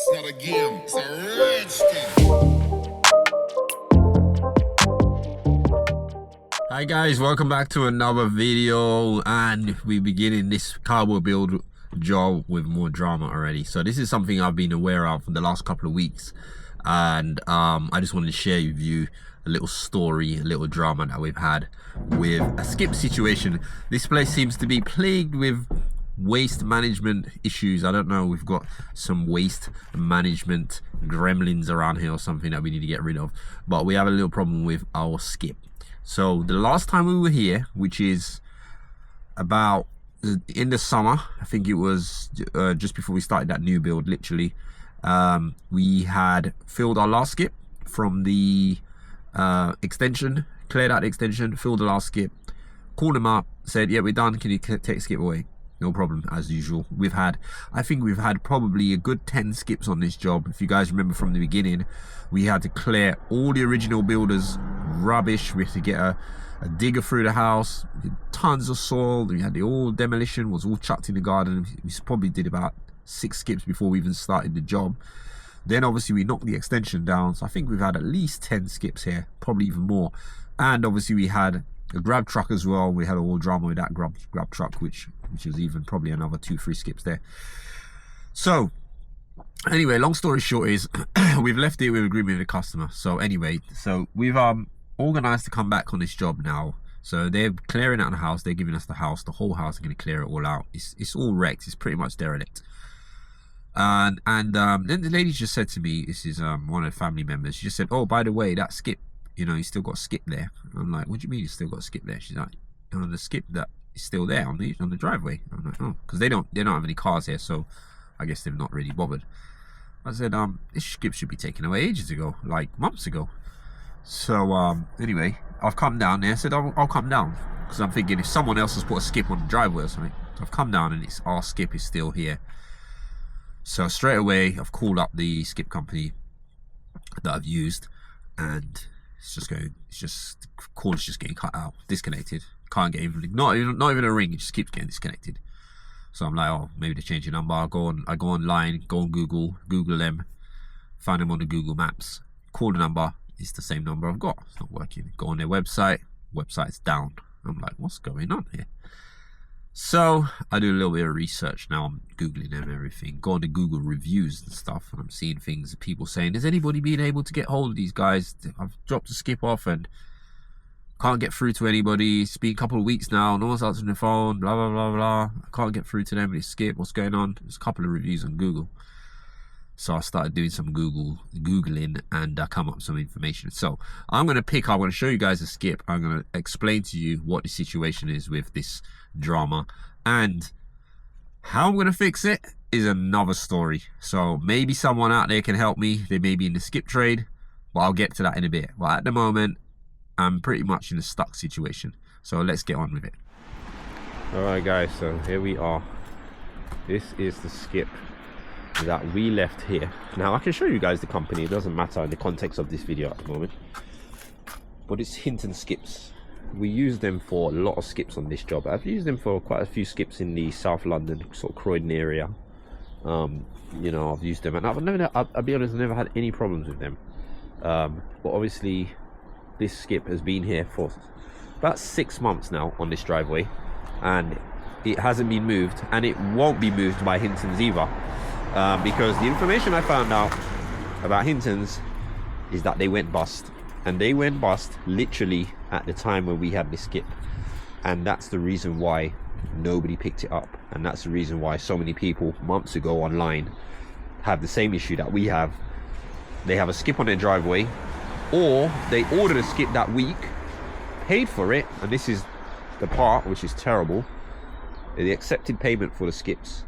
It's not a game, it's a rich thing. Hi guys, welcome back to another video, and we're beginning this Cowboy build job with more drama already. So this is something I've been aware of for the last couple of weeks, and I just wanted to share with you a little story, a little drama that we've had with a skip situation. This place seems to be plagued with waste management issues. I don't know, we've got some waste management gremlins around here or something that we need to get rid of, but we have a little problem with our skip. So the last time we were here, which is about in the summer, I think it was just before we started that new build, literally, we had filled our last skip from the extension, cleared out the extension, filled the last skip, called them up, said, yeah, we're done, can you take skip away? No problem, as usual. I think we've had probably a good 10 skips on this job. If you guys remember from the beginning, we had to clear all the original builders' rubbish. We had to get a digger through the house, tons of soil. We had the all demolition, was all chucked in the garden. We probably did about 6 skips before we even started the job. Then obviously we knocked the extension down. So I think we've had at least 10 skips here, probably even more. And obviously we had a grab truck as well. We had all drama with that grab truck, which was even probably another 2-3 skips there. So anyway, long story short is we've left it with agreement with the customer. So anyway, so we've organized to come back on this job now. So they're clearing out the house, they're giving us the house, the whole house. They're going to clear it all out. It's all wrecked, it's pretty much derelict. And then the lady just said to me, this is one of the family members, she just said, oh, by the way, that skip, you know, you still got a skip there. I'm like, what do you mean you still got a skip there? She's like, oh, the skip that is still there on the driveway. I'm like, oh, because they don't have any cars here, so I guess they've not really bothered. I said, this skip should be taken away ages ago, like months ago. So anyway, I've come down there. I said, I'll come down, because I'm thinking if someone else has put a skip on the driveway or something. So I've come down and our skip is still here. So straight away, I've called up the skip company that I've used, and the call is just getting cut out, disconnected. Can't get even, not even a ring. It just keeps getting disconnected. So I'm like, oh, maybe they changed the number. I go online, go on Google them, find them on the Google Maps, call the number. It's the same number I've got. It's not working. Go on their website's down. I'm like, what's going on here? So I do a little bit of research now. I'm Googling them, everything. Go on to Google reviews and stuff, and I'm seeing things, people saying, has anybody been able to get hold of these guys? I've dropped a skip off and can't get through to anybody. It's been a couple of weeks now. No one's answering the phone, blah, blah, blah, blah. I can't get through to them. It's skip. What's going on? There's a couple of reviews on Google. So I started doing some Googling, and I come up with some information. So I'm going to show you guys a skip. I'm going to explain to you what the situation is with this drama, and how I'm going to fix it is another story. So maybe someone out there can help me. They may be in the skip trade, but I'll get to that in a bit. But at the moment, I'm pretty much in a stuck situation. So let's get on with it. Alright guys, so here we are. This is the skip that we left here. Now I can show you guys the company. It doesn't matter in the context of this video at the moment. But it's Hinton Skips. We use them for a lot of skips on this job. I've used them for quite a few skips in the South London, sort of Croydon area. You know, I've used them, and I'll be honest, I've never had any problems with them. But obviously, this skip has been here for about 6 months now on this driveway, and it hasn't been moved, and it won't be moved by Hinton's either, because the information I found out about Hinton's is that they went bust, and they went bust literally at the time when we had this skip, and that's the reason why nobody picked it up, and that's the reason why so many people months ago online have the same issue that we have. They have a skip on their driveway, or they ordered a skip that week, paid for it, and this is the part which is terrible, they accepted payment for the skips,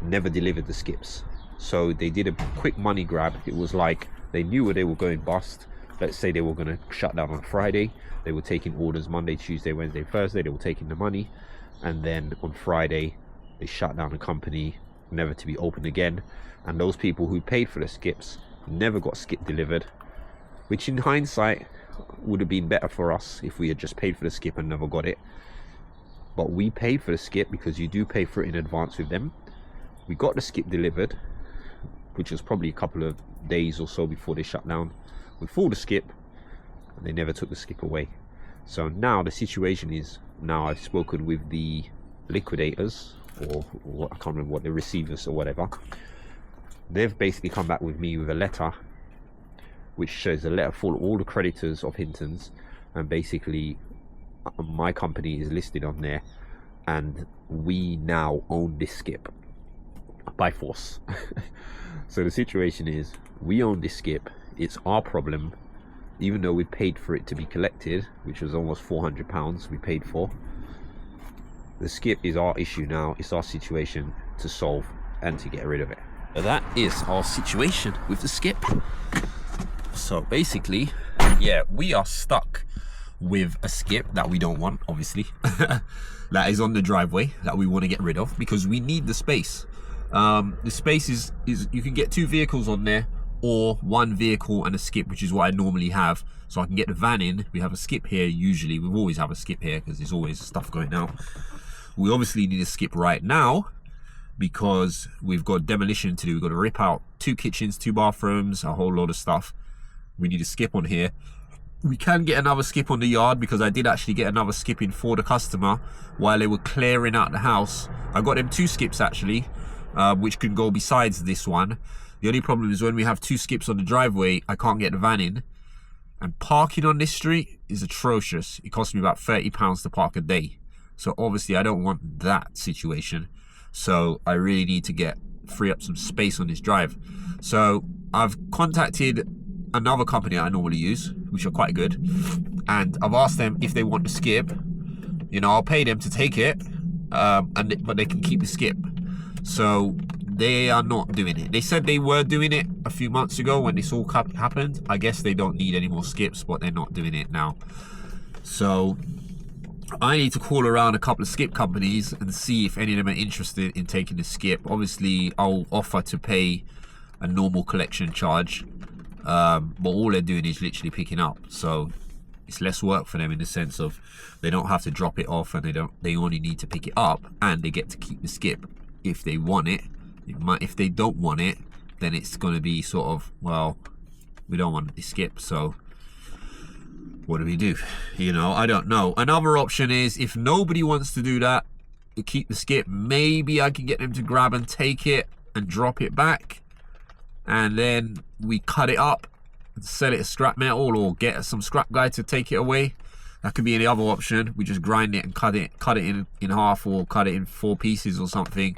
never delivered the skips. So they did a quick money grab. It was like they knew where they were going bust. Let's say they were going to shut down on Friday, they were taking orders Monday, Tuesday, Wednesday, Thursday, they were taking the money, and then on Friday they shut down the company, never to be opened again. And those people who paid for the skips never got skip delivered, which in hindsight would have been better for us if we had just paid for the skip and never got it. But we paid for the skip because you do pay for it in advance with them. We got the skip delivered, which was probably a couple of days or so before they shut down, with full the skip, and they never took the skip away. So now the situation is, now I've spoken with the liquidators, or what, I can't remember what, the receivers or whatever. They've basically come back with me with a letter, which shows a letter full of all the creditors of Hinton's, and basically my company is listed on there, and we now own this skip by force. So the situation is, we own this skip, it's our problem, even though we paid for it to be collected, which was almost £400 we paid for. The skip is our issue now, it's our situation to solve and to get rid of it. So that is our situation with the skip. So basically, yeah, we are stuck with a skip that we don't want, obviously. That is on the driveway that we want to get rid of because we need the space. The space is you can get 2 vehicles on there, or 1 vehicle and a skip, which is what I normally have. So I can get the van in. We have a skip here usually. We always have a skip here because there's always stuff going out. We obviously need a skip right now because we've got demolition to do. We've got to rip out 2 kitchens, 2 bathrooms, a whole lot of stuff. We need a skip on here. We can get another skip on the yard because I did actually get another skip in for the customer while they were clearing out the house. I got them 2 skips actually, which can go besides this one. The only problem is when we have 2 skips on the driveway, I can't get the van in. And parking on this street is atrocious. It costs me about £30 to park a day. So obviously I don't want that situation. So I really need to free up some space on this drive. So I've contacted another company I normally use, which are quite good. And I've asked them if they want the skip. You know, I'll pay them to take it, but they can keep the skip. So they are not doing it. They said they were doing it a few months ago when this all happened. I guess they don't need any more skips, but they're not doing it now. So I need to call around a couple of skip companies and see if any of them are interested in taking the skip. Obviously, I'll offer to pay a normal collection charge, but all they're doing is literally picking up. So it's less work for them in the sense of they don't have to drop it off, and they only need to pick it up, and they get to keep the skip if they want it. If they don't want it, then it's going to be sort of, well, we don't want the skip, so what do we do? You know, I don't know. Another option is, if nobody wants to do that, to keep the skip, maybe I can get them to grab and take it and drop it back, and then we cut it up and sell it as scrap metal, or get some scrap guy to take it away. That could be any other option. We just grind it and cut it in half, or cut it in 4 pieces or something,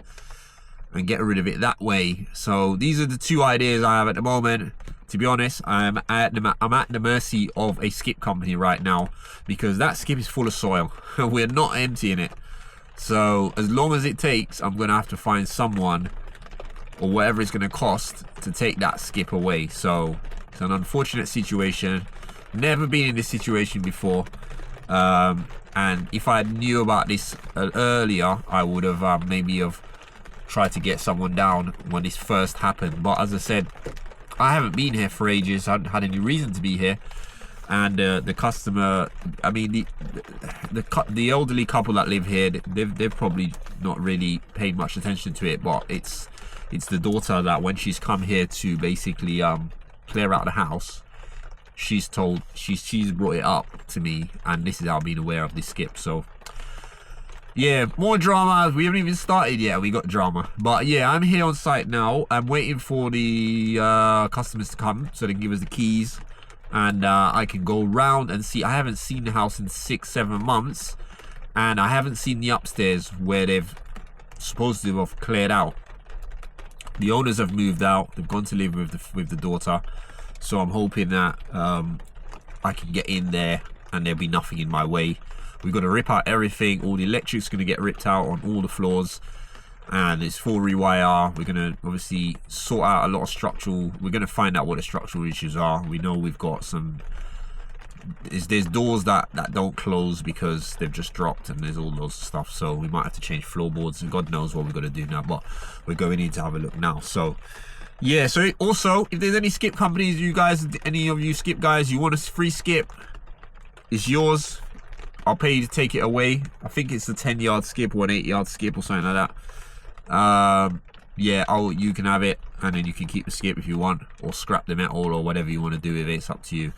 and get rid of it that way. So these are the 2 ideas I have at the moment. To be honest, I'm at the mercy of a skip company right now, because that skip is full of soil. We're not emptying it. So as long as it takes, I'm going to have to find someone, or whatever it's going to cost, to take that skip away. So it's an unfortunate situation. Never been in this situation before. And if I knew about this earlier, I would have maybe tried to get someone down when this first happened. But as I said, I haven't been here for ages. I haven't had any reason to be here. And the customer, I mean, the elderly couple that live here, they've probably not really paid much attention to it. But it's the daughter that, when she's come here to basically clear out the house, she's brought it up to me, and this is how I've been aware of this skip. So yeah, more drama. We haven't even started yet, we got drama. But yeah, I'm here on site now. I'm waiting for the customers to come so they can give us the keys, and I can go round and see. I haven't seen the house in 6-7 months, and I haven't seen the upstairs where they've supposed to have cleared out. The owners have moved out. They've gone to live with the daughter. So I'm hoping that I can get in there and there'll be nothing in my way. We've got to rip out everything. All the electric's going to get ripped out on all the floors, and it's full rewire. We're going to obviously sort out a lot of structural. We're going to find out what the structural issues are. We know we've got some. There's doors that don't close because they've just dropped, and there's all those stuff. So we might have to change floorboards, and God knows what we're going to do now. But we're going in to have a look now. So yeah. So also, if there's any skip companies, you guys, any of you skip guys, you want a free skip, it's yours. I'll pay you to take it away. I think it's a 10-yard skip or an 8-yard skip or something like that. yeah, oh, you can have it, and then you can keep the skip if you want, or scrap the metal, or whatever you want to do with it. It's up to you.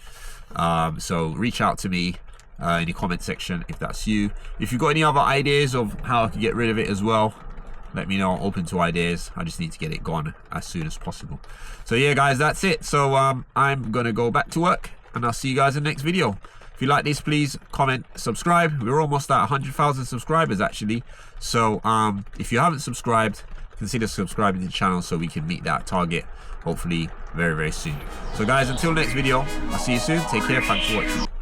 So reach out to me in the comment section if that's you. If you've got any other ideas of how I can get rid of it as well, let me know. I'm open to ideas. I just need to get it gone as soon as possible. So yeah, guys, that's it. So I'm gonna go back to work, and I'll see you guys in the next video. If you like this, please comment, subscribe. We're almost at 100,000 subscribers actually. So if you haven't subscribed, consider subscribing to the channel so we can meet that target hopefully very, very soon. So guys, until next video, I'll see you soon. Take care. Thanks for watching.